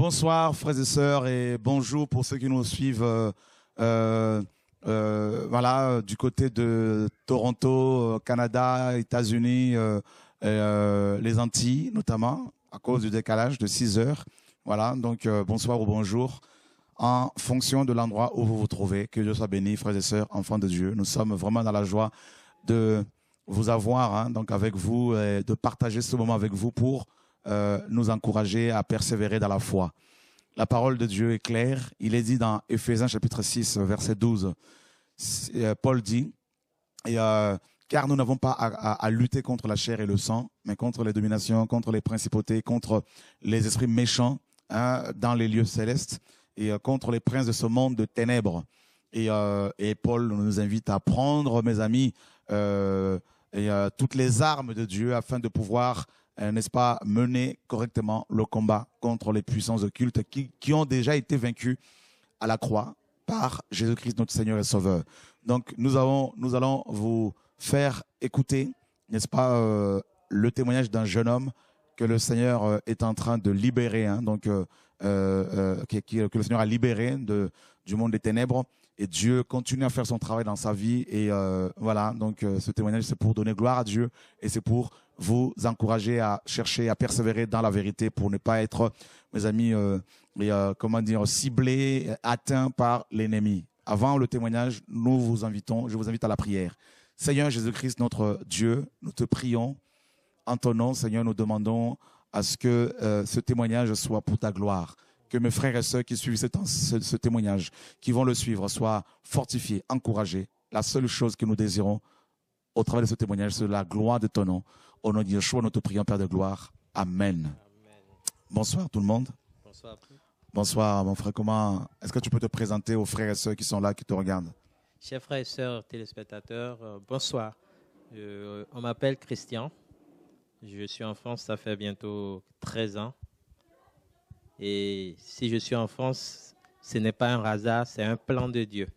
Bonsoir frères et sœurs et bonjour pour ceux qui nous suivent voilà, du côté de Toronto, Canada, États-Unis, les Antilles notamment, à cause du décalage de 6 heures. Voilà, donc bonsoir ou bonjour, en fonction de l'endroit où vous vous trouvez. Que Dieu soit béni, frères et sœurs, enfants de Dieu. Nous sommes vraiment dans la joie de vous avoir donc avec vous et de partager ce moment avec vous pour nous encourager à persévérer dans la foi. La parole de Dieu est claire. Il est dit dans Éphésiens chapitre 6, verset 12, Paul dit, car nous n'avons pas à lutter contre la chair et le sang, mais contre les dominations, contre les principautés, contre les esprits méchants dans les lieux célestes et contre les princes de ce monde de ténèbres. Et Paul nous invite à prendre, mes amis, toutes les armes de Dieu afin de pouvoir, n'est-ce pas, mener correctement le combat contre les puissances occultes qui ont déjà été vaincues à la croix par Jésus-Christ, notre Seigneur et Sauveur. Donc, nous allons vous faire écouter, n'est-ce pas, le témoignage d'un jeune homme que le Seigneur est en train de libérer, que le Seigneur a libéré du monde des ténèbres. Et Dieu continue à faire son travail dans sa vie. Et voilà, donc ce témoignage, c'est pour donner gloire à Dieu et c'est pour vous encourager à chercher, à persévérer dans la vérité pour ne pas être, mes amis, ciblés, atteints par l'ennemi. Avant le témoignage, je vous invite à la prière. Seigneur Jésus-Christ, notre Dieu, nous te prions. En ton nom, Seigneur, nous demandons à ce que ce témoignage soit pour ta gloire. Que mes frères et sœurs qui suivent ce témoignage, qui vont le suivre, soient fortifiés, encouragés. La seule chose que nous désirons au travers de ce témoignage, c'est la gloire de ton nom. Au nom de Yeshua, nous te prions, Père de gloire. Amen. Amen. Bonsoir tout le monde. Bonsoir. Bonsoir mon frère. Est-ce que tu peux te présenter aux frères et sœurs qui sont là, qui te regardent? Chers frères et sœurs téléspectateurs, bonsoir. On m'appelle Christian. Je suis en France, ça fait bientôt 13 ans. Et si je suis en France, ce n'est pas un hasard, c'est un plan de Dieu.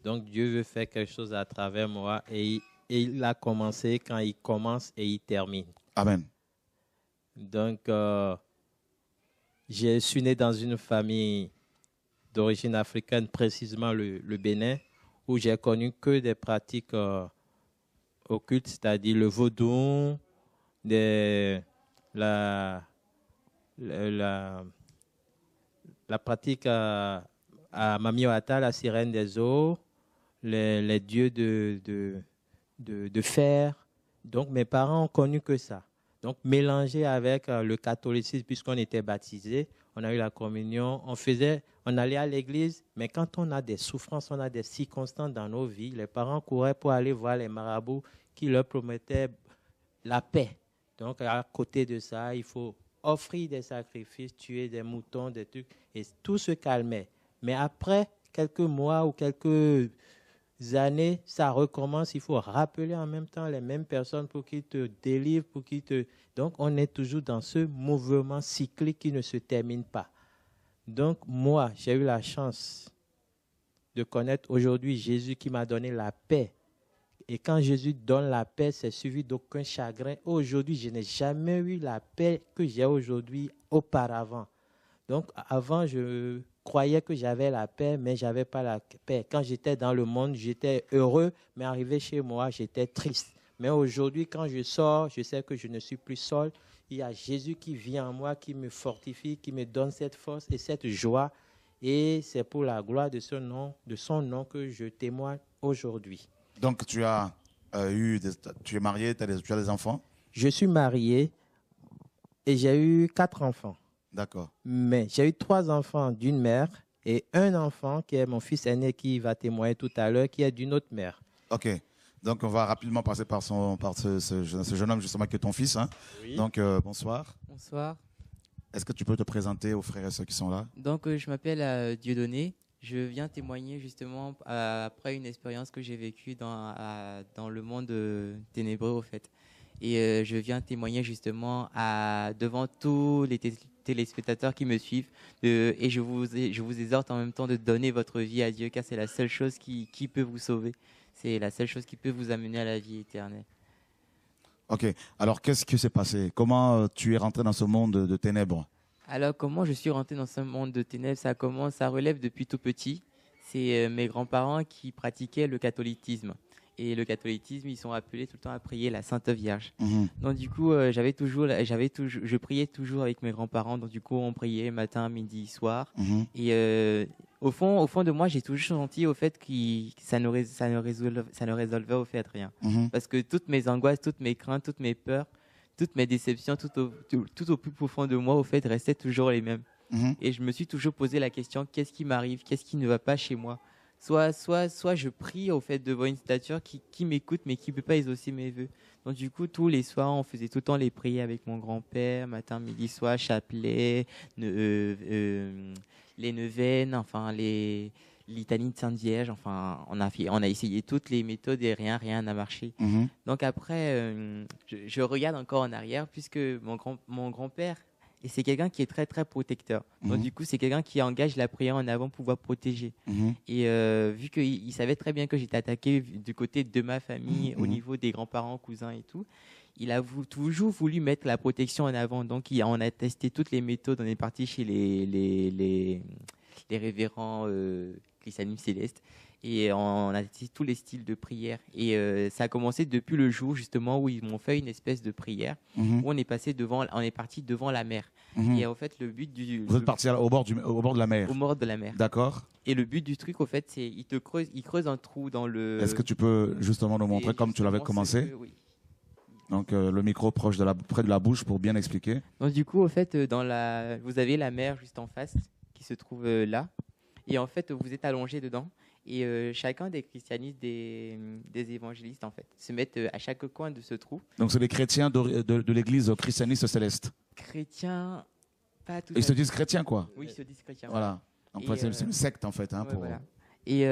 Donc Dieu veut faire quelque chose à travers moi et il a commencé quand il commence et il termine. Amen. Donc, je suis né dans une famille d'origine africaine, précisément le Bénin, où j'ai connu que des pratiques occultes, c'est-à-dire le vaudou, la pratique à Mamiwata, la sirène des eaux, les dieux de fer. Donc, mes parents ont connu que ça. Donc, mélangé avec le catholicisme, puisqu'on était baptisés, on a eu la communion, on allait à l'église, mais quand on a des souffrances, on a des circonstances dans nos vies, les parents couraient pour aller voir les marabouts qui leur promettaient la paix. Donc, à côté de ça, il faut offrir des sacrifices, tuer des moutons, des trucs, et tout se calmait. Mais après quelques mois ou quelques années, ça recommence. Il faut rappeler en même temps les mêmes personnes pour qu'ils te délivrent, Donc, on est toujours dans ce mouvement cyclique qui ne se termine pas. Donc, moi, j'ai eu la chance de connaître aujourd'hui Jésus qui m'a donné la paix. Et quand Jésus donne la paix, c'est suivi d'aucun chagrin. Aujourd'hui, je n'ai jamais eu la paix que j'ai aujourd'hui auparavant. Donc, avant, je croyais que j'avais la paix, mais je n'avais pas la paix. Quand j'étais dans le monde, j'étais heureux, mais arrivé chez moi, j'étais triste. Mais aujourd'hui, quand je sors, je sais que je ne suis plus seul. Il y a Jésus qui vient en moi, qui me fortifie, qui me donne cette force et cette joie. Et c'est pour la gloire de son nom que je témoigne aujourd'hui. Donc, tu es marié, tu as des enfants? Je suis marié et j'ai eu 4 enfants. D'accord. Mais j'ai eu 3 enfants d'une mère et un enfant qui est mon fils aîné qui va témoigner tout à l'heure, qui est d'une autre mère. Ok. Donc, on va rapidement passer par ce jeune homme justement qui est ton fils. Hein. Oui. Donc, bonsoir. Bonsoir. Est-ce que tu peux te présenter aux frères et ceux qui sont là? Donc, je m'appelle Dieudonné. Je viens témoigner justement après une expérience que j'ai vécue dans le monde ténébreux, au fait. Et je viens témoigner justement devant tous les téléspectateurs qui me suivent. Et je vous exhorte en même temps de donner votre vie à Dieu, car c'est la seule chose qui peut vous sauver. C'est la seule chose qui peut vous amener à la vie éternelle. Ok. Alors, qu'est-ce qui s'est passé? Comment tu es rentré dans ce monde de ténèbres? Alors, comment je suis rentré dans ce monde de ténèbres? Ça relève depuis tout petit. C'est mes grands-parents qui pratiquaient le catholicisme. Et le catholicisme, ils sont appelés tout le temps à prier la Sainte Vierge. Mhm. Donc du coup, je priais toujours avec mes grands-parents. Donc du coup, on priait matin, midi, soir. Mhm. Et au fond de moi, j'ai toujours senti au fait que ça ne résolvait au fait rien. Mhm. Parce que toutes mes angoisses, toutes mes craintes, toutes mes peurs, toutes mes déceptions, tout au plus profond de moi, au fait, restaient toujours les mêmes. Mhm. Et je me suis toujours posé la question, qu'est-ce qui m'arrive? Qu'est-ce qui ne va pas chez moi? Soit je prie au fait devant une statue qui m'écoute mais qui ne peut pas exaucer mes vœux. Donc du coup, tous les soirs, on faisait tout le temps les prières avec mon grand-père, matin, midi, soir, chapelet, les neuvaines, enfin les litanies de Sainte Vierge. Enfin, on a essayé toutes les méthodes et rien n'a marché. Mhm. Donc après, je regarde encore en arrière puisque mon grand-père, et c'est quelqu'un qui est très très protecteur. Donc Mhm. du coup, c'est quelqu'un qui engage la prière en avant pour pouvoir protéger. Mhm. Et vu qu'il savait très bien que j'étais attaqué du côté de ma famille, au niveau des grands-parents, cousins et tout, il a toujours voulu mettre la protection en avant. Donc on a testé toutes les méthodes. On est parti chez les révérends christianisme céleste. Et on a testé tous les styles de prière. Et ça a commencé depuis le jour justement où ils m'ont fait une espèce de prière Mhm. où on est parti devant la mer. Mhm. Et en fait, le but Vous êtes parti au bord de la mer. au bord de la mer. D'accord. Et le but du truc, au fait, c'est il creuse un trou dans le. Est-ce que tu peux justement nous montrer Et comme tu l'avais justement, commencé? oui. Donc le micro près de la bouche pour bien expliquer. Donc du coup, au fait, vous avez la mer juste en face qui se trouve là, et en fait, vous êtes allongé dedans. Et chacun des christianistes, des évangélistes, en fait, se mettent à chaque coin de ce trou. Donc c'est les chrétiens de l'église christianiste céleste. Chrétiens, pas tout à Ils se fait. disent chrétiens quoi. Oui, ils se disent chrétiens. Voilà. Donc Et, c'est une secte en fait. Hein, Ouais, pour... voilà. Et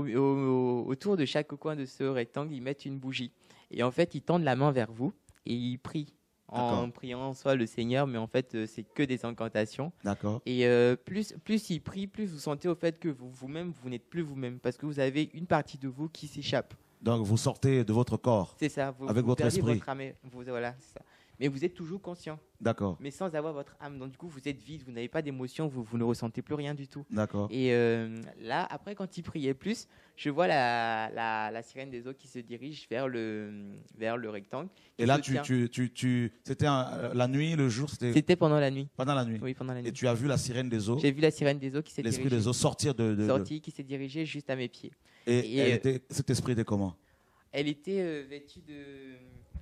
autour de chaque coin de ce rectangle, ils mettent une bougie. Et en fait, ils tendent la main vers vous et ils prient. En D'accord. priant soit le Seigneur, mais en fait, c'est que des incantations. D'accord. Et plus ils prient, plus vous sentez au fait que vous-même, vous n'êtes plus vous-même. Parce que vous avez une partie de vous qui s'échappe. Donc vous sortez de votre corps. C'est ça. Avec vous votre perdez esprit. Votre âme, voilà, c'est ça. Mais vous êtes toujours conscient, D'accord. mais sans avoir votre âme. Donc du coup, vous êtes vide, vous n'avez pas d'émotion, vous ne ressentez plus rien du tout. D'accord. Et là, après, quand il priait plus, je vois la sirène des eaux qui se dirige vers le rectangle. Et là, c'était la nuit, le jour, C'était pendant la nuit. pendant la nuit. Oui, pendant la nuit. Et tu as vu la sirène des eaux, J'ai vu la sirène des eaux qui s'est l'esprit dirigée, des eaux sortir qui s'est dirigée juste à mes pieds. Et cet esprit était comment? Elle était vêtue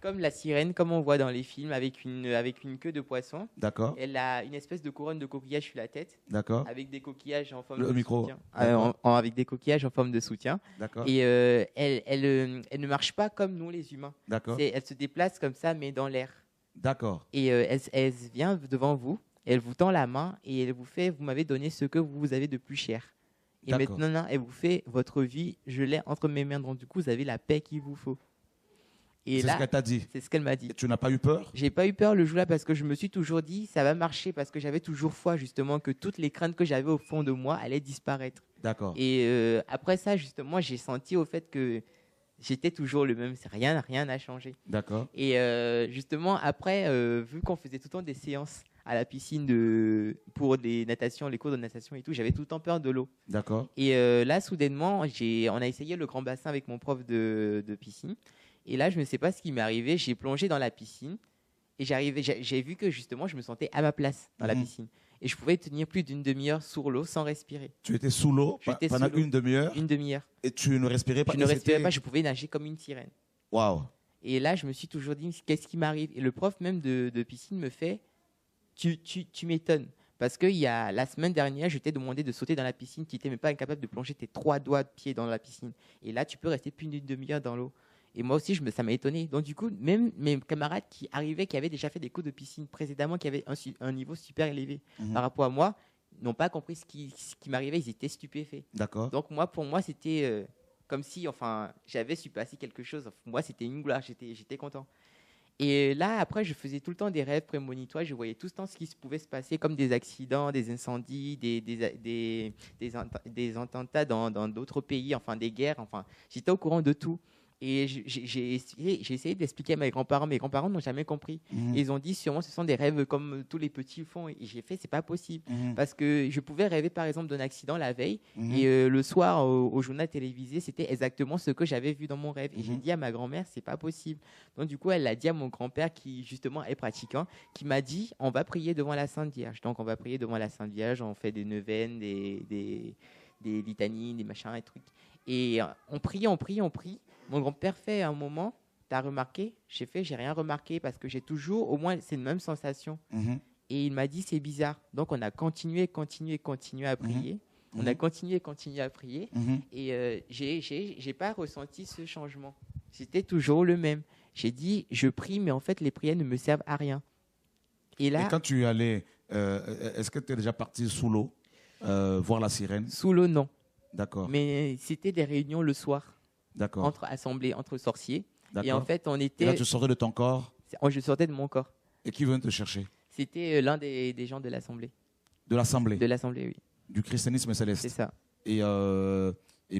comme la sirène, comme on voit dans les films, avec une queue de poisson. D'accord. Elle a une espèce de couronne de coquillages sur la tête, D'accord. avec des coquillages en forme Le de micro. soutien. D'accord. Avec des coquillages en forme de soutien. D'accord. Et elle ne marche pas comme nous les humains. D'accord. Elle se déplace comme ça, mais dans l'air. D'accord. Et elle vient devant vous, elle vous tend la main et elle vous fait, vous m'avez donné ce que vous avez de plus cher. Et D'accord. maintenant, elle vous fait, votre vie, je l'ai entre mes mains. Donc du coup, vous avez la paix qu'il vous faut. Et C'est là, ce qu'elle t'a dit. c'est ce qu'elle m'a dit. Et tu n'as pas eu peur? J'ai pas eu peur le jour-là parce que je me suis toujours dit, ça va marcher, parce que j'avais toujours foi justement que toutes les craintes que j'avais au fond de moi allaient disparaître. D'accord. Et après ça, justement, j'ai senti au fait que j'étais toujours le même. Rien n'a changé. D'accord. Et justement, après, vu qu'on faisait tout le temps des séances à la piscine pour les cours de natation et tout, j'avais tout le temps peur de l'eau. D'accord. Et là, soudainement, on a essayé le grand bassin avec mon prof de piscine. Et là, je ne sais pas ce qui m'est arrivé. J'ai plongé dans la piscine et j'ai vu que justement, je me sentais à ma place dans la piscine. Et je pouvais tenir plus d'une demi-heure sous l'eau sans respirer. Tu étais sous l'eau J'étais pendant sous l'eau. une demi-heure Une demi-heure. et tu ne respirais pas. Je ne respirais pas, je pouvais nager comme une sirène. Waouh. Et là, je me suis toujours dit, qu'est-ce qui m'arrive? Et le prof même de piscine me fait, tu m'étonnes. Parce que la semaine dernière, je t'ai demandé de sauter dans la piscine, tu n'étais même pas incapable de plonger tes 3 doigts de pied dans la piscine. Et là, tu peux rester plus d'une demi-heure dans l'eau. Et moi aussi, ça m'a étonné. Donc du coup, même mes camarades qui avaient déjà fait des cours de piscine précédemment, qui avaient un niveau super élevé par rapport à moi, n'ont pas compris ce qui m'arrivait. Ils étaient stupéfaits. D'accord. Donc pour moi, c'était comme si, j'avais surpassé quelque chose. Moi, c'était une gloire. J'étais content. Et là, après, je faisais tout le temps des rêves prémonitoires. Je voyais tout le temps ce qui pouvait se passer, comme des accidents, des incendies, des attentats dans d'autres pays, des guerres. J'étais au courant de tout. Et j'ai essayé d'expliquer à mes grands-parents. Mes grands-parents n'ont jamais compris. Mhm. Ils ont dit sûrement ce sont des rêves comme tous les petits font. Et j'ai fait c'est pas possible. Mhm. Parce que je pouvais rêver par exemple d'un accident la veille. Mhm. Et le soir au journal télévisé, c'était exactement ce que j'avais vu dans mon rêve. Et j'ai Mhm. dit à ma grand-mère, c'est pas possible. Donc du coup, elle l'a dit à mon grand-père qui justement est pratiquant, qui m'a dit, on va prier devant la Sainte Vierge. Donc on va prier devant la Sainte Vierge, on fait des neuvaines, des litanies, des machins et trucs. Et on prie, on prie, on prie. Mon grand-père fait un moment, t'as remarqué? J'ai rien remarqué parce que j'ai toujours, au moins, c'est une même sensation. Mhm. Et il m'a dit, c'est bizarre. Donc, on a continué à prier. On a continué à prier. Mhm. Et j'ai pas ressenti ce changement. C'était toujours le même. J'ai dit, je prie, mais en fait, les prières ne me servent à rien. Et là, Et quand tu y allais, est-ce que tu es déjà parti sous l'eau voir la sirène? sous l'eau, non. D'accord. Mais c'était des réunions le soir, D'accord. entre assemblées, entre sorciers. Et en D'accord. fait, on Et là, était. tu sortais de ton corps Je sortais de mon corps. et qui venait te chercher? C'était l'un des gens de l'assemblée. De l'assemblée, De l'assemblée, oui. du christianisme C'est céleste. ça. Et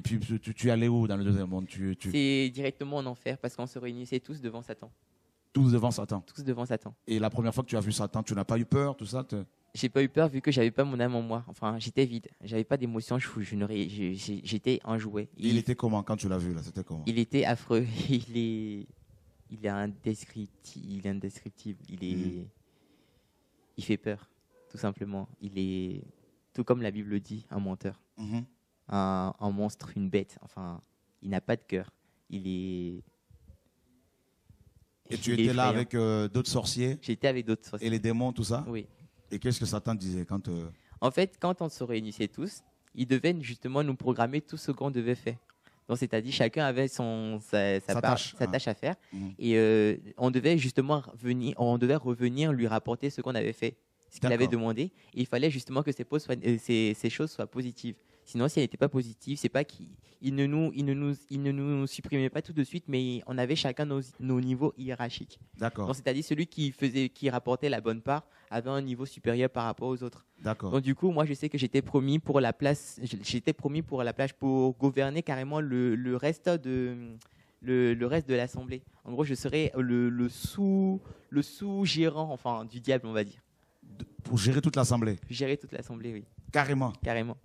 puis, tu allais où dans le deuxième monde? C'est directement en enfer parce qu'on se réunissait tous devant Satan. Tous devant Satan. Tous devant Satan. Et la première fois que tu as vu Satan, tu n'as pas eu peur, tout ça J'ai pas eu peur vu que j'avais pas mon âme en moi. Enfin, j'étais vide. J'avais pas d'émotion. J'étais un jouet. Il était comment quand tu l'as vu là? C'était comment? Il était affreux. Il est indescriptible. Il fait peur, tout simplement. Il est, tout comme la Bible le dit, un menteur. Mhm. Un monstre, une bête. Enfin, il n'a pas de cœur. Il est. Et tu il est étais là effrayant. avec d'autres sorciers J'étais avec d'autres sorciers. et les démons, tout ça? Oui. Et qu'est-ce que Satan disait quand En fait, quand on se réunissait tous, il devait justement nous programmer tout ce qu'on devait faire. Donc, c'est-à-dire chacun avait sa tâche à faire. Mhm. Et on devait justement revenir lui rapporter ce qu'on avait fait, ce qu'il avait D'accord. demandé. Et il fallait justement que ces choses soient positives. Sinon, si elles n'étaient pas positives, c'est pas qu'il ne nous supprimait pas tout de suite, mais on avait chacun nos niveaux hiérarchiques. D'accord. Donc, c'est-à-dire celui qui rapportait la bonne part avait un niveau supérieur par rapport aux autres. D'accord. Donc du coup, moi, je sais que j'étais promis pour la place. Pour gouverner carrément le reste de l'assemblée. En gros, je serais le sous-gérant, enfin, du diable, on va dire. Pour gérer toute l'assemblée, Gérer toute l'assemblée, oui, carrément. carrément.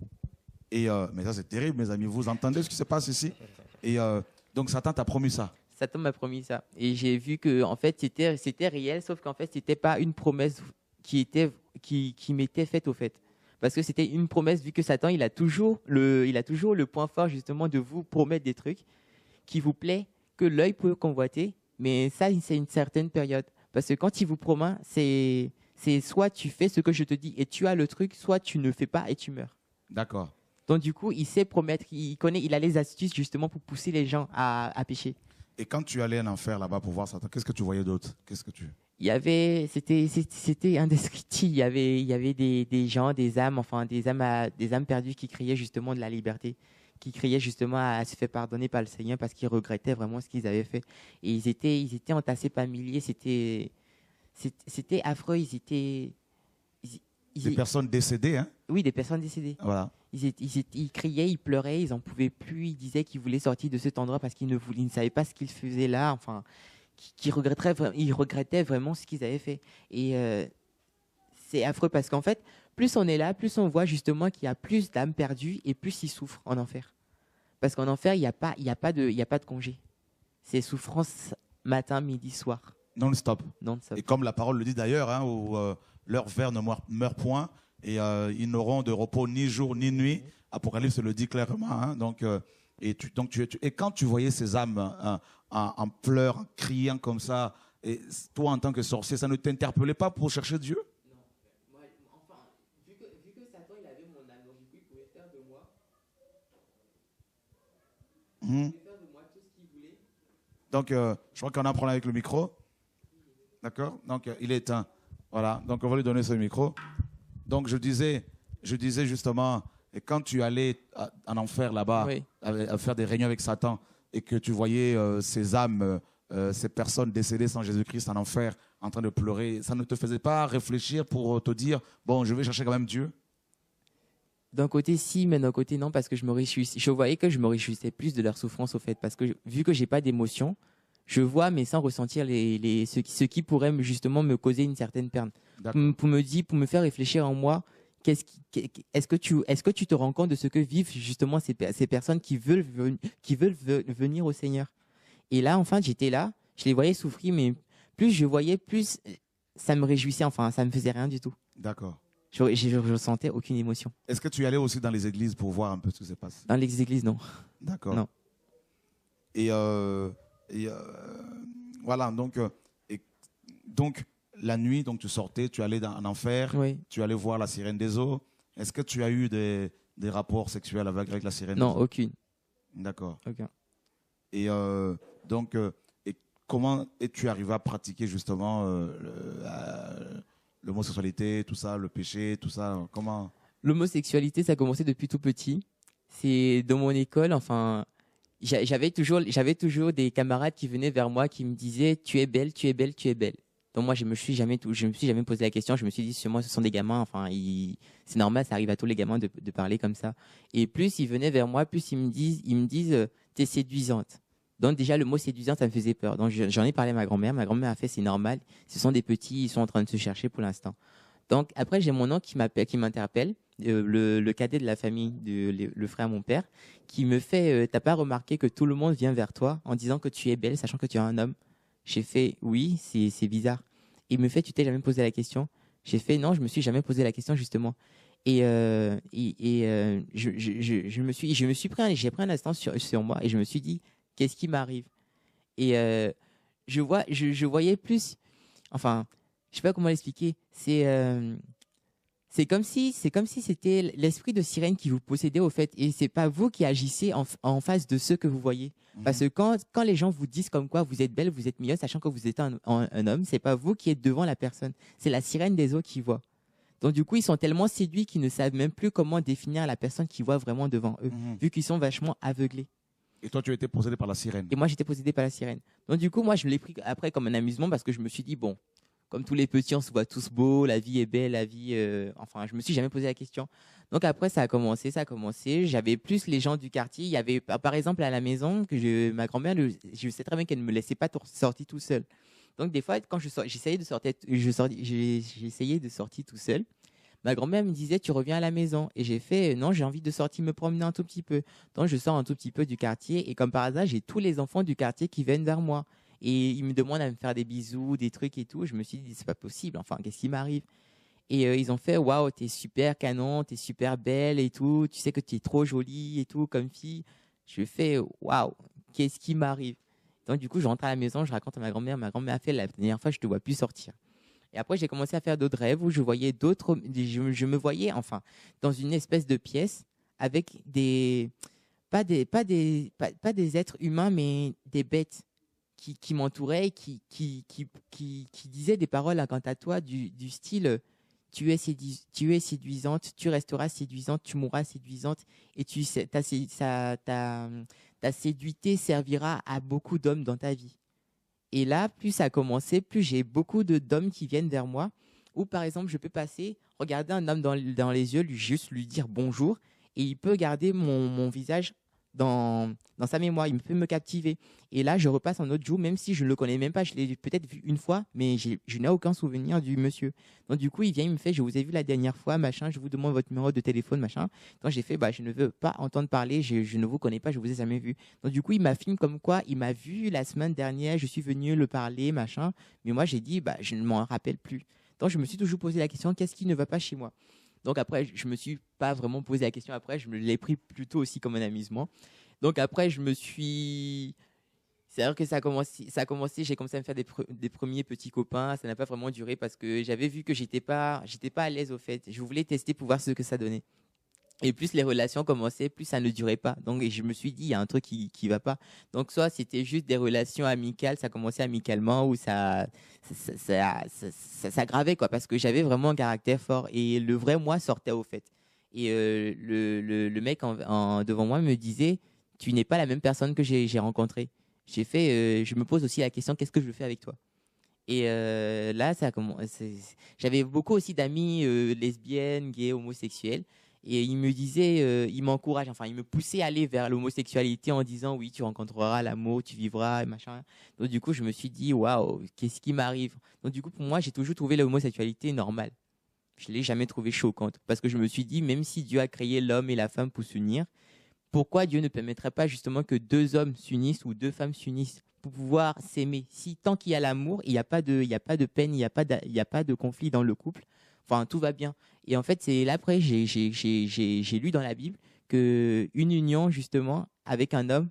Et mais ça c'est terrible, mes amis. Vous entendez ce qui se passe ici? Et donc Satan t'a promis ça. Satan m'a promis ça. Et j'ai vu que en fait, c'était réel, sauf qu'en fait, c'était pas une promesse qui m'était faite au fait. Parce que c'était une promesse, vu que Satan, il a toujours le point fort justement de vous promettre des trucs qui vous plaît, que l'œil peut convoiter, mais ça, c'est une certaine période. Parce que quand il vous promet, c'est soit tu fais ce que je te dis et tu as le truc, soit tu ne fais pas et tu meurs. D'accord. Donc du coup, il sait promettre, il a les astuces justement pour pousser les gens à pécher. Et quand tu allais en enfer là-bas pour voir Satan, qu'est-ce que tu voyais d'autre? C'était indescriptible. Il y avait des gens, des âmes, enfin des âmes perdues qui criaient justement de la liberté, qui criaient justement à se faire pardonner par le Seigneur parce qu'ils regrettaient vraiment ce qu'ils avaient fait. Et ils étaient entassés par milliers. C'était affreux. Des personnes décédées, hein? Oui, des personnes décédées. Voilà. Ils criaient, ils pleuraient, ils n'en pouvaient plus. Ils disaient qu'ils voulaient sortir de cet endroit parce qu'ils ne savaient pas ce qu'ils faisaient là. Enfin, ils regrettaient vraiment ce qu'ils avaient fait. Et c'est affreux parce qu'en fait, plus on est là, plus on voit justement qu'il y a plus d'âmes perdues et plus ils souffrent en enfer. Parce qu'en enfer, il n'y a pas de congé. C'est souffrance matin, midi, soir. Non-stop. Non-stop. Et comme la parole le dit d'ailleurs, hein, où leur ver ne meurt point et ils n'auront de repos ni jour ni nuit. Apocalypse le dit clairement. Hein, donc, et quand tu voyais ces âmes en pleurs, en criant comme ça, et toi en tant que sorcier, ça ne t'interpellait pas pour chercher Dieu? Moi, enfin, vu que Satan il avait mon âme, donc du coup il pouvait faire de moi, Mhm. tout ce qu'il voulait. Donc, je crois qu'on a un problème avec le micro. D'accord? Donc, il est éteint. Voilà. Donc, on va lui donner ce micro. Donc, je disais justement, et quand tu allais en enfer là-bas, Oui. à faire des réunions avec Satan, et que tu voyais ces âmes, ces personnes décédées sans Jésus-Christ en enfer, en train de pleurer, ça ne te faisait pas réfléchir pour te dire, bon, je vais chercher quand même Dieu? D'un côté, si, mais d'un côté, non, parce que je voyais que je me réjouissais plus de leur souffrance, au fait, parce que vu que j'ai pas d'émotion, je vois, mais sans ressentir ce qui pourrait justement me causer une certaine peine. Pour me faire réfléchir en moi, est-ce que tu te rends compte de ce que vivent justement ces personnes qui veulent venir au Seigneur? Et là, enfin, j'étais là, je les voyais souffrir, mais plus je voyais, plus ça me réjouissait, enfin, ça me faisait rien du tout. D'accord. Je ressentais aucune émotion. Est-ce que tu y allais aussi dans les églises pour voir un peu ce qui se passe? Dans les églises, non. D'accord. Non. Et, voilà, donc la nuit, donc tu sortais, tu allais en enfer, Oui. tu allais voir la sirène des eaux. Est-ce que tu as eu des rapports sexuels avec la sirène des eaux? Non, aucune. D'accord. Aucun. Et donc, et comment es-tu arrivé à pratiquer justement l'homosexualité, tout ça, le péché, tout ça? Comment? L'homosexualité, ça a commencé depuis tout petit. C'est dans mon école, enfin, j'avais toujours des camarades qui venaient vers moi qui me disaient tu es belle, tu es belle, tu es belle. Donc moi je me suis jamais posé la question. Je me suis dit moi ce sont des gamins, enfin c'est normal, ça arrive à tous les gamins de parler comme ça. Et plus ils venaient vers moi, plus ils me disent t'es séduisante. Donc déjà le mot séduisante ça me faisait peur. Donc j'en ai parlé à ma grand-mère. Ma grand-mère a fait c'est normal. Ce sont des petits, ils sont en train de se chercher pour l'instant. Donc après j'ai mon oncle qui m'interpelle, le cadet de la famille, le frère de mon père, qui me fait t'as pas remarqué que tout le monde vient vers toi en disant que tu es belle, sachant que tu es un homme? J'ai fait oui, c'est bizarre. Il me fait tu t'es jamais posé la question? J'ai fait non, je me suis jamais posé la question justement. Et j'ai pris un instant sur moi et je me suis dit qu'est-ce qui m'arrive? Et je voyais plus, enfin je sais pas comment l'expliquer. C'est comme si c'était l'esprit de sirène qui vous possédait au fait, et c'est pas vous qui agissez en face de ceux que vous voyez. Parce que quand les gens vous disent comme quoi vous êtes belle, vous êtes mignonne, sachant que vous êtes un homme, c'est pas vous qui êtes devant la personne, c'est la sirène des eaux qui voit. Donc du coup, ils sont tellement séduits qu'ils ne savent même plus comment définir la personne qui voit vraiment devant eux, vu qu'ils sont vachement aveuglés. Et toi, tu as été possédé par la sirène? Et moi, j'étais possédé par la sirène. Donc du coup, moi, je l'ai pris après comme un amusement parce que je me suis dit bon. Comme tous les petits, on se voit tous beaux, la vie est belle, la vie. Enfin, je me suis jamais posé la question. Donc après, ça a commencé. J'avais plus les gens du quartier. Il y avait, par exemple, à la maison, ma grand-mère, je sais très bien qu'elle ne me laissait pas sortir tout seul. Donc des fois, quand j'essayais de sortir, j'essayais de sortir tout seul. Ma grand-mère me disait, tu reviens à la maison. Et j'ai fait, non, j'ai envie de sortir me promener un tout petit peu. Donc je sors un tout petit peu du quartier. Et comme par hasard, j'ai tous les enfants du quartier qui viennent vers moi. Et ils me demandent à me faire des bisous, des trucs et tout. Je me suis dit, c'est pas possible. Enfin, qu'est-ce qui m'arrive? Et ils ont fait, waouh, t'es super canon, t'es super belle et tout. Tu sais que tu es trop jolie et tout, comme fille. Je fais, waouh, qu'est-ce qui m'arrive? Donc, du coup, je rentre à la maison, je raconte à ma grand-mère. Ma grand-mère a fait, la dernière fois, je te vois plus sortir. Et après, j'ai commencé à faire d'autres rêves où je voyais je me voyais, enfin, dans une espèce de pièce avec pas des êtres humains, mais des bêtes qui m'entouraient, qui disaient des paroles incantatoires du style tu es séduisante, tu resteras séduisante, tu mourras séduisante, et ta séduité servira à beaucoup d'hommes dans ta vie. Et là, plus ça a commencé, plus j'ai beaucoup d'hommes qui viennent vers moi, ou par exemple, je peux passer, regarder un homme dans les yeux, juste lui dire bonjour, et il peut garder mon visage dans sa mémoire, il peut me captiver. Et là, je repasse un autre jour, même si je ne le connais même pas, je l'ai peut-être vu une fois, mais je n'ai aucun souvenir du monsieur. Donc du coup, il vient, il me fait, je vous ai vu la dernière fois, machin, je vous demande votre numéro de téléphone, machin. Donc j'ai fait, bah, je ne veux pas entendre parler, je ne vous connais pas, je vous ai jamais vu. Donc du coup, il m'a filmé comme quoi, il m'a vu la semaine dernière, je suis venu le parler, machin. Mais moi, j'ai dit, bah, je ne m'en rappelle plus. Donc je me suis toujours posé la question, qu'est-ce qui ne va pas chez moi? Donc après, je me suis pas vraiment posé la question. Après, je me l'ai pris plutôt aussi comme un amusement. Donc après, c'est-à-dire que ça a commencé, j'ai commencé à me faire des premiers petits copains. Ça n'a pas vraiment duré parce que j'avais vu que j'étais pas à l'aise au fait. Je voulais tester pour voir ce que ça donnait. Et plus les relations commençaient, plus ça ne durait pas. Donc je me suis dit, il y a un truc qui va pas. Donc soit c'était juste des relations amicales, ça commençait amicalement, ou ça s'aggravait, quoi, parce que j'avais vraiment un caractère fort. Et le vrai moi sortait au fait. Et le mec devant moi me disait, tu n'es pas la même personne que j'ai rencontrée. J'ai fait, je me pose aussi la question, qu'est-ce que je fais avec toi? Et là, j'avais beaucoup aussi d'amis lesbiennes, gays, homosexuels. Et il me disait, il m'encourage, enfin, il me poussait à aller vers l'homosexualité en disant, oui, tu rencontreras l'amour, tu vivras, et machin. Donc, du coup, je me suis dit, waouh, qu'est-ce qui m'arrive? Donc, du coup, pour moi, j'ai toujours trouvé l'homosexualité normale. Je ne l'ai jamais trouvée choquante. Parce que je me suis dit, même si Dieu a créé l'homme et la femme pour s'unir, pourquoi Dieu ne permettrait pas justement que deux hommes s'unissent ou deux femmes s'unissent pour pouvoir s'aimer? Si tant qu'il y a l'amour, il n'y a pas de, il y a pas de peine, il y a pas de conflit dans le couple. Enfin, tout va bien. Et en fait, c'est là après, j'ai lu dans la Bible que une union justement avec un homme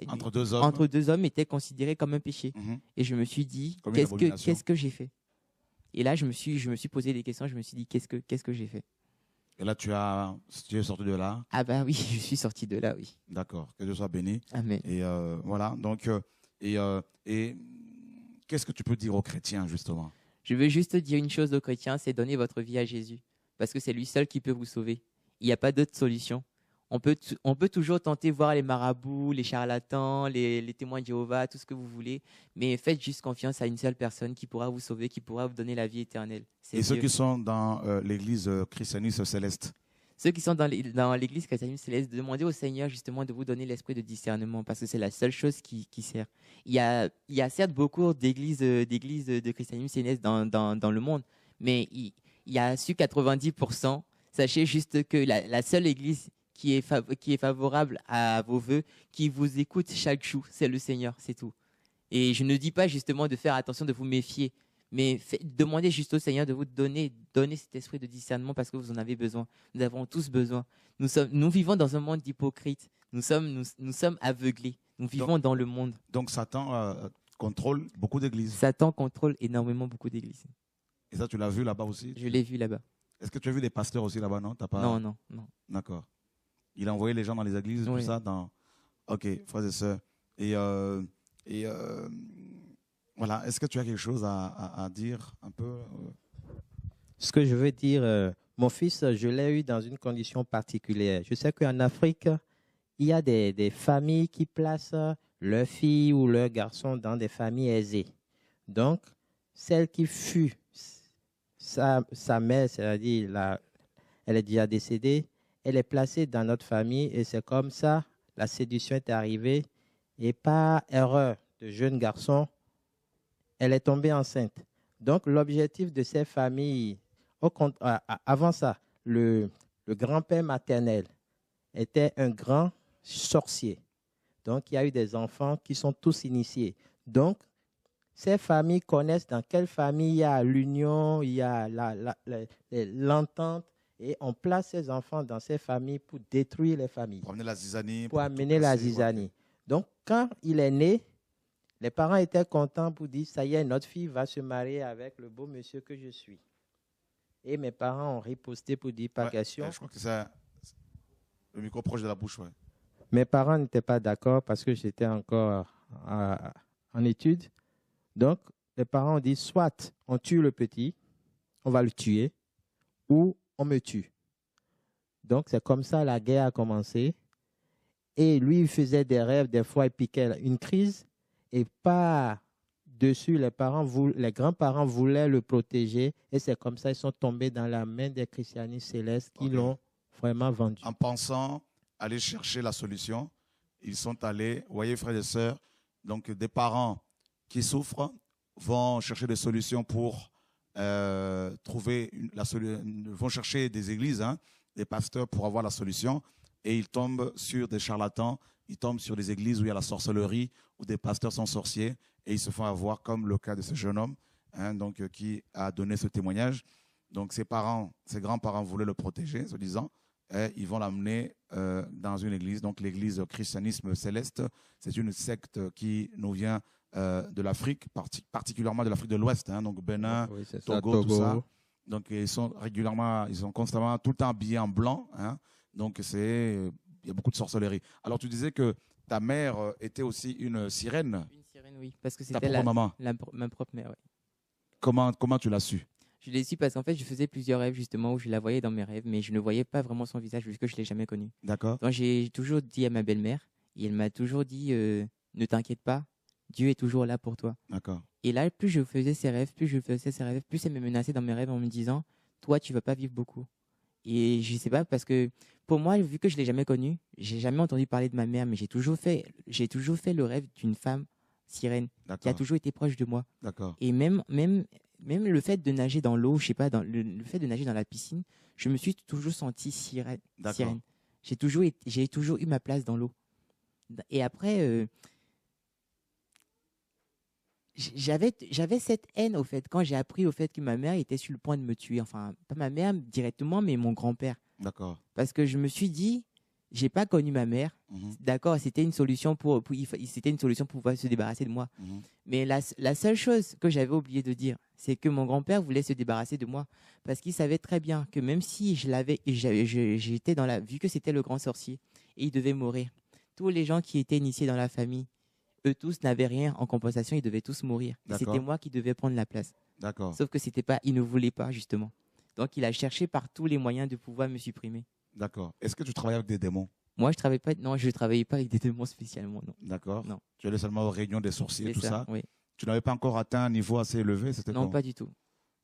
entre deux hommes était considérée comme un péché. Mhm. Et je me suis dit, Comme une abomination. qu'est-ce que j'ai fait? Et là, je me suis posé des questions. Je me suis dit, qu'est-ce que j'ai fait? Et là, tu es sorti de là. Ah bah oui, je suis sorti de là, oui. D'accord. Que Dieu soit béni. Amen. Et voilà. Donc, et qu'est-ce que tu peux dire aux chrétiens, justement? Je veux juste dire une chose aux chrétiens, c'est donner votre vie à Jésus. Parce que c'est lui seul qui peut vous sauver. Il n'y a pas d'autre solution. On peut toujours tenter voir les marabouts, les charlatans, les témoins de Jéhovah, tout ce que vous voulez. Mais faites juste confiance à une seule personne qui pourra vous sauver, qui pourra vous donner la vie éternelle. C'est Et ceux Dieu. qui sont dans l'église christianiste céleste? Ceux qui sont dans l'église chrétienne céleste, demandez au Seigneur justement de vous donner l'esprit de discernement parce que c'est la seule chose qui sert. Il y a certes beaucoup d'églises de christianisme céleste dans le monde, mais il y a sur 90%, sachez juste que la seule église qui est favorable à vos vœux, qui vous écoute chaque jour, c'est le Seigneur, c'est tout. Et je ne dis pas justement de faire attention, de vous méfier, mais demandez juste au Seigneur de vous donner cet esprit de discernement parce que vous en avez besoin. Nous avons tous besoin. Nous vivons dans un monde d'hypocrites. Nous sommes aveuglés. Nous vivons dans le monde. Donc, Satan contrôle beaucoup d'églises. Satan contrôle énormément beaucoup d'églises. Et ça, tu l'as vu là-bas aussi? Je l'ai vu là-bas. Est-ce que tu as vu des pasteurs aussi là-bas? Non, t'as pas... Non, non, non. D'accord. Il a envoyé les gens dans les églises, Oui. tout ça, dans... Ok, frères et sœurs. Et voilà, est-ce que tu as quelque chose à dire un peu? Ce que je veux dire, mon fils, je l'ai eu dans une condition particulière. Je sais qu'en Afrique, il y a des familles qui placent leurs filles ou leurs garçons dans des familles aisées. Donc, celle qui fut sa mère, c'est-à-dire elle est déjà décédée, elle est placée dans notre famille et c'est comme ça, la séduction est arrivée et par erreur de jeune garçon, elle est tombée enceinte. Donc, l'objectif de ces familles, avant ça, le grand-père maternel était un grand sorcier. Donc, il y a eu des enfants qui sont tous initiés. Donc, ces familles connaissent dans quelle famille il y a l'union, il y a l'entente, et on place ces enfants dans ces familles pour détruire les familles. Pour amener la zizanie. Pour amener la zizanie. Donc, quand il est né, les parents étaient contents pour dire, ça y est, notre fille va se marier avec le beau monsieur que je suis. Et mes parents ont riposté pour dire, pas question. Je crois que c'est le micro proche de la bouche. Ouais. Mes parents n'étaient pas d'accord parce que j'étais encore en études. Donc, les parents ont dit, soit on tue le petit, on va le tuer, ou on me tue. Donc, c'est comme ça la guerre a commencé. Et lui, il faisait des rêves, des fois, il piquait une crise. Et par-dessus, les grands-parents voulaient le protéger. Et c'est comme ça qu'ils sont tombés dans la main des christianistes célestes qui l'ont vraiment vendu. En pensant aller chercher la solution, ils sont allés, vous voyez, frères et sœurs, donc des parents qui souffrent vont chercher des solutions pour trouver la solution, vont chercher des églises, des pasteurs pour avoir la solution, et ils tombent sur des charlatans, ils tombent sur des églises où il y a la sorcellerie, où des pasteurs sont sorciers, et ils se font avoir, comme le cas de ce jeune homme, donc, qui a donné ce témoignage. Donc ses grands-parents voulaient le protéger, se disant, ils vont l'amener dans une église, donc l'église christianisme céleste. C'est une secte qui nous vient de l'Afrique, particulièrement de l'Afrique de l'Ouest, donc Bénin, Oui, Togo, tout ça. Donc ils sont constamment, tout le temps habillés en blanc. Donc il y a beaucoup de sorcellerie. Alors tu disais que ta mère était aussi une sirène. Une sirène, oui, parce que Ta c'était propre maman. ma propre mère. Oui. Comment tu l'as su? Je l'ai su parce qu'en fait, je faisais plusieurs rêves justement où je la voyais dans mes rêves, mais je ne voyais pas vraiment son visage puisque je ne l'ai jamais connue. D'accord. Donc j'ai toujours dit à ma belle-mère, et elle m'a toujours dit ne t'inquiète pas, Dieu est toujours là pour toi. D'accord. Et là, plus je faisais ces rêves, plus elle me menaçait dans mes rêves en me disant, toi, tu vas pas vivre beaucoup. Et je sais pas, parce que pour moi, vu que je l'ai jamais connue, j'ai jamais entendu parler de ma mère, mais j'ai toujours fait le rêve d'une femme sirène qui a D'accord. toujours été proche de moi. D'accord. Et même le fait de nager dans l'eau, je sais pas, le fait de nager dans la piscine, je me suis toujours sentie sirène. D'accord. Sirène. J'ai toujours eu ma place dans l'eau. Et après, j'avais cette haine au fait quand j'ai appris au fait que ma mère était sur le point de me tuer. Enfin, pas ma mère directement, mais mon grand-père. D'accord. Parce que je me suis dit, j'ai pas connu ma mère. Mhm. D'accord, c'était une solution c'était une solution pour pouvoir se débarrasser de moi. Mhm. Mais la seule chose que j'avais oublié de dire, c'est que mon grand-père voulait se débarrasser de moi parce qu'il savait très bien que même si j'étais vu que c'était le grand sorcier et il devait mourir, tous les gens qui étaient initiés dans la famille, eux tous n'avaient rien en compensation, ils devaient tous mourir. Et D'accord. c'était moi qui devais prendre la place. D'accord. Sauf que il ne voulait pas justement. Donc il a cherché par tous les moyens de pouvoir me supprimer. D'accord. Est-ce que tu travailles avec des démons? Moi, je travaillais pas avec des démons spécialement, non. D'accord. Non. Tu allais seulement aux réunions des sorciers, C'est tout ça. oui. Tu n'avais pas encore atteint un niveau assez élevé, c'était Non, quoi? pas du tout.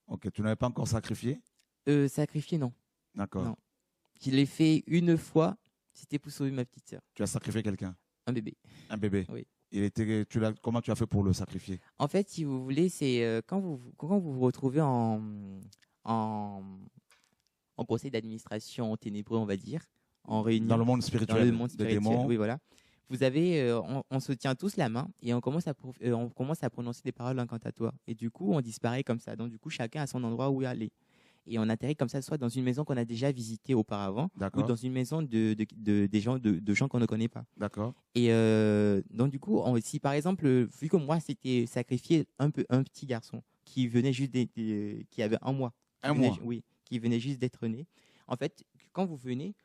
Ok. Tu n'avais pas encore sacrifié? Sacrifier, non. D'accord. Non. Je l'ai fait une fois, c'était pour sauver ma petite sœur, Tu as sacrifié quelqu'un? un bébé. Un bébé? Oui. Comment tu as fait pour le sacrifier? En fait, si vous voulez, c'est quand vous retrouvez en conseil d'administration ténébreux, on va dire, en réunion. Dans le monde Dans spirituel, le monde des spirituel, démons. oui, voilà. Vous avez, on se tient tous la main et on commence à prononcer des paroles incantatoires. Et du coup, on disparaît comme ça. Donc, du coup, chacun a son endroit où aller. Et on atterrit comme ça, soit dans une maison qu'on a déjà visitée auparavant, ou D'accord. dans une maison de gens qu'on ne connaît pas. D'accord. Et donc, du coup, si par exemple, vu que moi, c'était sacrifier un petit garçon qui venait juste qui avait un mois. Un mois. Oui, qui venait juste d'être né. En fait, quand vous venez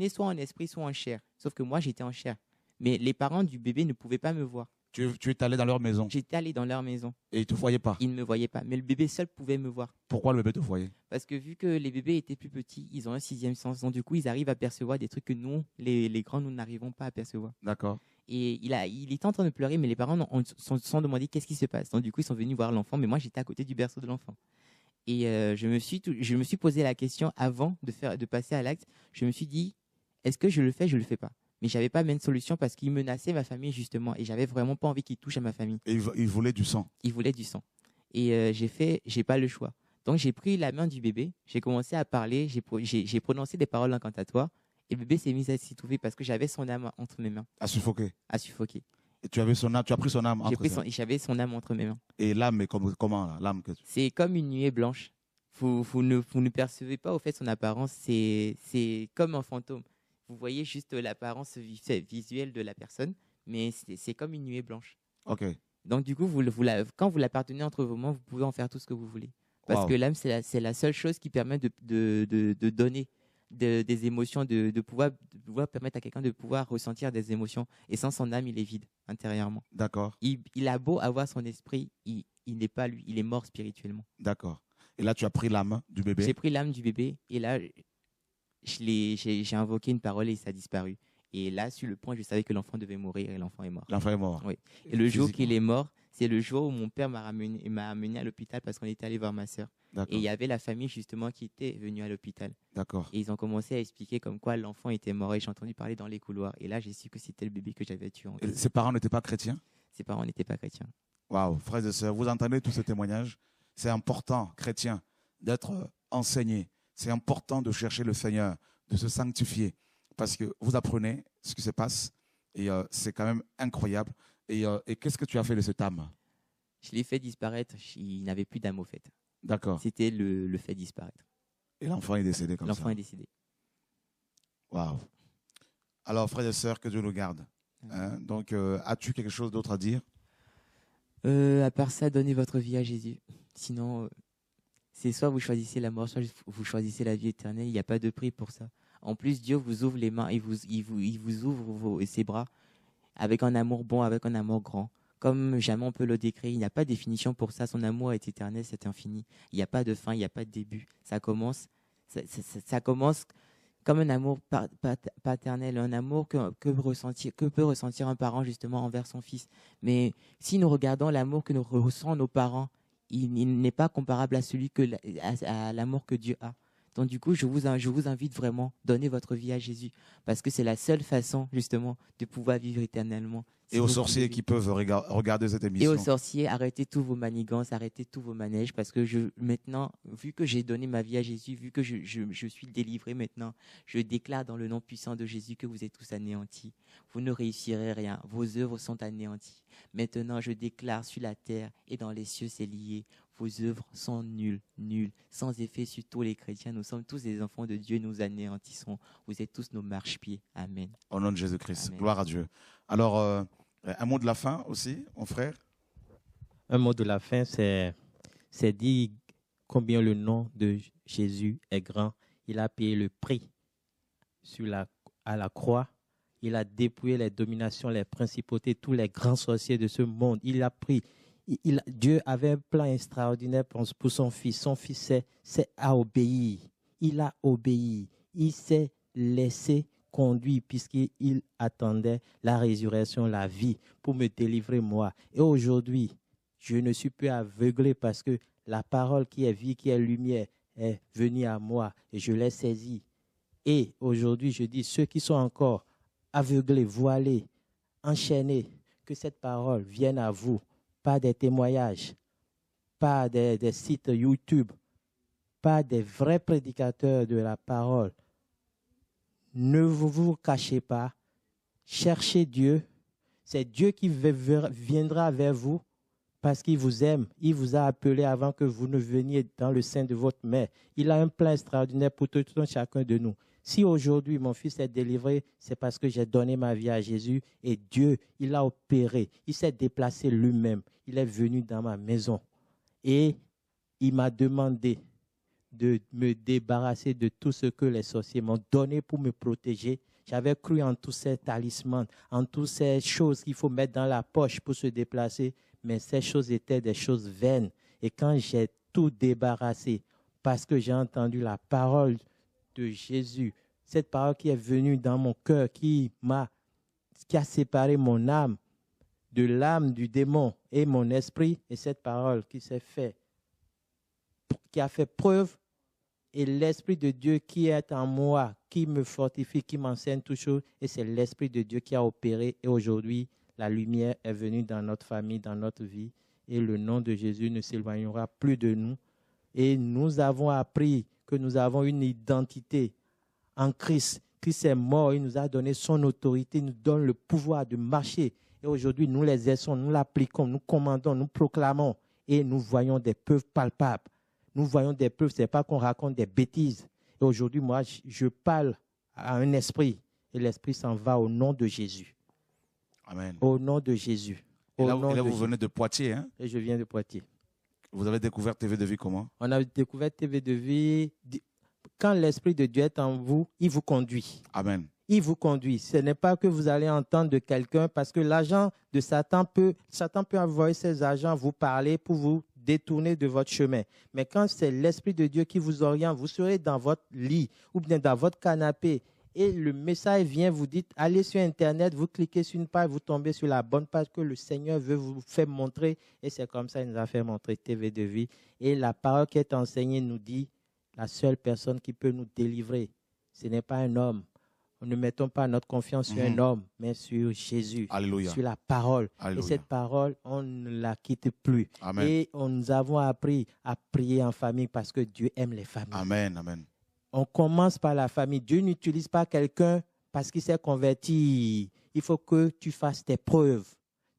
soit en esprit, soit en chair. Sauf que moi, j'étais en chair. Mais les parents du bébé ne pouvaient pas me voir. Tu es allé dans leur maison J'étais allé dans leur maison. et ils ne te voyaient pas. Ils ne me voyaient pas. Mais le bébé seul pouvait me voir. Pourquoi le bébé te voyait? Parce que vu que les bébés étaient plus petits, ils ont un sixième sens. Donc, du coup, ils arrivent à percevoir des trucs que nous, les grands, nous n'arrivons pas à percevoir. D'accord. Et il était en train de pleurer, mais les parents se sont demandé qu'est-ce qui se passe. Donc, du coup, ils sont venus voir l'enfant, mais moi, j'étais à côté du berceau de l'enfant. Et je me suis posé la question avant de passer à l'acte. Je me suis dit, est-ce que je le fais le fais pas? Mais j'avais pas même solution parce qu'il menaçait ma famille justement et j'avais vraiment pas envie qu'il touche à ma famille. Et il voulait du sang. Il voulait du sang. Et j'ai pas le choix. Donc j'ai pris la main du bébé, j'ai commencé à parler, j'ai prononcé des paroles incantatoires et le bébé s'est mis à s'étouffer parce que j'avais son âme entre mes mains. À suffoquer. À suffoquer. Et tu as pris son âme entre ses mains. J'avais son âme entre mes mains. Et l'âme, comment là, l'âme que tu... C'est comme une nuée blanche. Vous ne percevez pas au fait son apparence, c'est comme un fantôme. Vous voyez juste l'apparence visuelle de la personne, mais c'est comme une nuée blanche. Ok. Donc du coup, quand vous l'appartenez entre vos mains, vous pouvez en faire tout ce que vous voulez. Parce que l'âme, c'est la seule chose qui permet de donner des émotions, de pouvoir permettre à quelqu'un de pouvoir ressentir des émotions. Et sans son âme, il est vide intérieurement. D'accord. Il a beau avoir son esprit, il n'est pas lui, il est mort spirituellement. D'accord. Et là, tu as pris l'âme du bébé. J'ai pris l'âme du bébé et là, j'ai invoqué une parole et ça a disparu. Et là, sur le point, je savais que l'enfant devait mourir et l'enfant est mort. L'enfant est mort. Oui. Et le jour qu'il est mort, c'est le jour où mon père m'a amené à l'hôpital parce qu'on était allé voir ma sœur. Et il y avait la famille justement qui était venue à l'hôpital. D'accord. Et ils ont commencé à expliquer comme quoi l'enfant était mort et j'ai entendu parler dans les couloirs. Et là, j'ai su que c'était le bébé que j'avais tué. Et ses parents n'étaient pas chrétiens? Ses parents n'étaient pas chrétiens. Waouh, frères et sœurs, vous entendez tous ces témoignages? C'est important, chrétien, d'être enseigné. C'est important de chercher le Seigneur, de se sanctifier, parce que vous apprenez ce qui se passe et c'est quand même incroyable. Et qu'est-ce que tu as fait de cette âme? Je l'ai fait disparaître. Il n'avait plus d'âme au fait. D'accord. C'était le fait disparaître. Et l'enfant est décédé comme ça. L'enfant est décédé. Waouh. Alors, frères et sœurs, que Dieu nous garde. Hein? Donc, as-tu quelque chose d'autre à dire? À part ça, donnez votre vie à Jésus. Sinon, c'est soit vous choisissez la mort, soit vous choisissez la vie éternelle. Il n'y a pas de prix pour ça. En plus, Dieu vous ouvre les mains, il vous ouvre ses bras avec un amour bon, avec un amour grand. Comme jamais on peut le décrire, il n'y a pas de définition pour ça. Son amour est éternel, c'est infini. Il n'y a pas de fin, il n'y a pas de début. Ça commence comme un amour paternel, un amour que peut ressentir un parent justement envers son fils. Mais si nous regardons l'amour que nous ressentent nos parents, il n'est pas comparable à celui à l'amour que Dieu a. Donc du coup, je vous invite vraiment, donnez votre vie à Jésus, parce que c'est la seule façon justement de pouvoir vivre éternellement. Et aux sorciers qui peuvent regarder cette Et émission. aux sorciers, arrêtez tous vos manigances, arrêtez tous vos manèges, parce que maintenant, vu que j'ai donné ma vie à Jésus, vu que je suis délivré maintenant, je déclare dans le nom puissant de Jésus que vous êtes tous anéantis. Vous ne réussirez rien, vos œuvres sont anéanties. Maintenant, je déclare sur la terre et dans les cieux, c'est lié. Vos œuvres sont nulles, sans effet sur tous les chrétiens. Nous sommes tous des enfants de Dieu, nous anéantissons. Vous êtes tous nos marchepieds. Amen. Au nom de Jésus-Christ. Amen. Gloire à Dieu. Alors, un mot de la fin aussi, mon frère. Un mot de la fin, c'est dire combien le nom de Jésus est grand. Il a payé le prix à la croix. Il a dépouillé les dominations, les principautés, tous les grands sorciers de ce monde. Il a pris. Dieu avait un plan extraordinaire pour son fils. Son fils a obéi. Il a obéi. Il s'est laissé conduire puisqu'il attendait la résurrection, la vie pour me délivrer moi. Et aujourd'hui, je ne suis plus aveuglé parce que la parole qui est vie, qui est lumière est venue à moi et je l'ai saisie. Et aujourd'hui, je dis, ceux qui sont encore aveuglés, voilés, enchaînés, que cette parole vienne à vous. Pas des témoignages, pas des sites YouTube, pas des vrais prédicateurs de la parole. Ne vous cachez pas, cherchez Dieu. C'est Dieu qui viendra vers vous parce qu'il vous aime. Il vous a appelé avant que vous ne veniez dans le sein de votre mère. Il a un plan extraordinaire pour tout un chacun de nous. Si aujourd'hui mon fils est délivré, c'est parce que j'ai donné ma vie à Jésus et Dieu, il a opéré. Il s'est déplacé lui-même. Il est venu dans ma maison et il m'a demandé de me débarrasser de tout ce que les sorciers m'ont donné pour me protéger. J'avais cru en tous ces talismans, en toutes ces choses qu'il faut mettre dans la poche pour se déplacer, mais ces choses étaient des choses vaines. Et quand j'ai tout débarrassé, parce que j'ai entendu la parole de Jésus, cette parole qui est venue dans mon cœur, qui a séparé mon âme de l'âme du démon et mon esprit, et cette parole qui a fait preuve, et l'Esprit de Dieu qui est en moi, qui me fortifie, qui m'enseigne toutes choses, et c'est l'Esprit de Dieu qui a opéré, et aujourd'hui, la lumière est venue dans notre famille, dans notre vie, et le nom de Jésus ne s'éloignera plus de nous, et nous avons appris que nous avons une identité en Christ. Christ est mort, il nous a donné son autorité, il nous donne le pouvoir de marcher. Et aujourd'hui, nous l'exerçons, nous l'appliquons, nous commandons, nous proclamons et nous voyons des preuves palpables. Nous voyons des preuves, ce n'est pas qu'on raconte des bêtises. Et aujourd'hui, moi, je parle à un esprit et l'esprit s'en va au nom de Jésus. Amen. Au nom de Jésus. Et là, vous venez de Poitiers, hein? Et je viens de Poitiers. Vous avez découvert TV de vie comment? On a découvert TV de vie. Quand l'Esprit de Dieu est en vous, il vous conduit. Amen. Il vous conduit. Ce n'est pas que vous allez entendre de quelqu'un parce que l'agent de Satan peut envoyer ses agents vous parler pour vous détourner de votre chemin. Mais quand c'est l'Esprit de Dieu qui vous oriente, vous serez dans votre lit ou bien dans votre canapé et le message vient, vous dites, allez sur Internet, vous cliquez sur une page, vous tombez sur la bonne page que le Seigneur veut vous faire montrer. Et c'est comme ça qu'il nous a fait montrer TV de vie. Et la parole qui est enseignée nous dit, la seule personne qui peut nous délivrer, ce n'est pas un homme. Ne mettons pas notre confiance sur un homme, mais sur Jésus, Alléluia. sur la parole. Alléluia. Et cette parole, on ne la quitte plus. Amen. Et nous avons appris à prier en famille parce que Dieu aime les familles. Amen, amen. On commence par la famille. Dieu n'utilise pas quelqu'un parce qu'il s'est converti. Il faut que tu fasses tes preuves.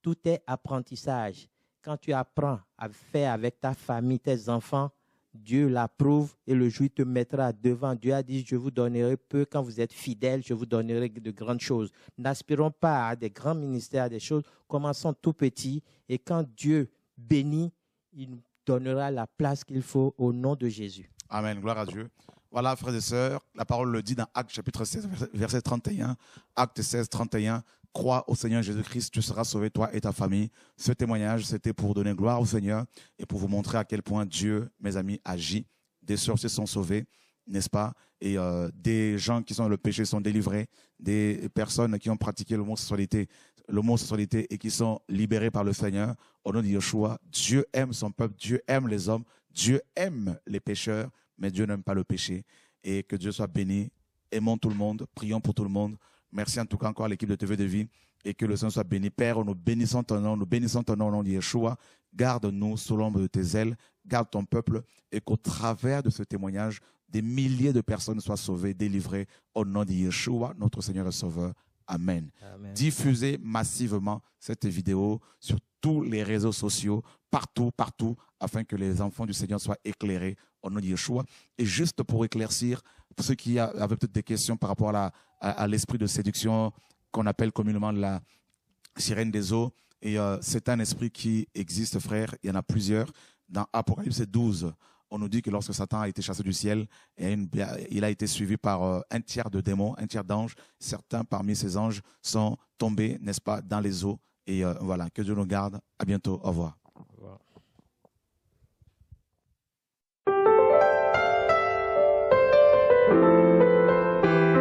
Tout est apprentissage. Quand tu apprends à faire avec ta famille, tes enfants, Dieu l'approuve et le jour il te mettra devant. Dieu a dit, je vous donnerai peu. Quand vous êtes fidèles, je vous donnerai de grandes choses. N'aspirons pas à des grands ministères, à des choses. Commençons tout petit. Et quand Dieu bénit, il nous donnera la place qu'il faut au nom de Jésus. Amen. Gloire à Dieu. Voilà, frères et sœurs, la parole le dit dans Actes chapitre 16, verset 31. Actes 16, 31. Crois au Seigneur Jésus-Christ, tu seras sauvé, toi et ta famille. Ce témoignage, c'était pour donner gloire au Seigneur et pour vous montrer à quel point Dieu, mes amis, agit. Des sorciers sont sauvés, n'est-ce pas? Et des gens qui sont dans le péché sont délivrés. Des personnes qui ont pratiqué l'homosexualité et qui sont libérées par le Seigneur. Au nom de Yeshua, Dieu aime son peuple, Dieu aime les hommes, Dieu aime les pécheurs. mais Dieu n'aime pas le péché. Et que Dieu soit béni. Aimons tout le monde, prions pour tout le monde. Merci en tout cas encore à l'équipe de TV de Vie et que le Seigneur soit béni. Père, nous bénissons ton nom au nom de Yeshua. Garde-nous sous l'ombre de tes ailes, garde ton peuple et qu'au travers de ce témoignage, des milliers de personnes soient sauvées, délivrées au nom de Yeshua, notre Seigneur et Sauveur. Amen. Amen. Diffusez massivement cette vidéo sur tous les réseaux sociaux, partout, afin que les enfants du Seigneur soient éclairés au nom de Yeshua. Et juste pour éclaircir, pour ceux qui avaient peut-être des questions par rapport à l'esprit de séduction qu'on appelle communément la sirène des eaux, et c'est un esprit qui existe, frère, il y en a plusieurs. Dans Apocalypse 12, on nous dit que lorsque Satan a été chassé du ciel, il a été suivi par un tiers de démons, un tiers d'anges. Certains parmi ces anges sont tombés, n'est-ce pas, dans les eaux. Et voilà, que Dieu nous garde. À bientôt. Au revoir.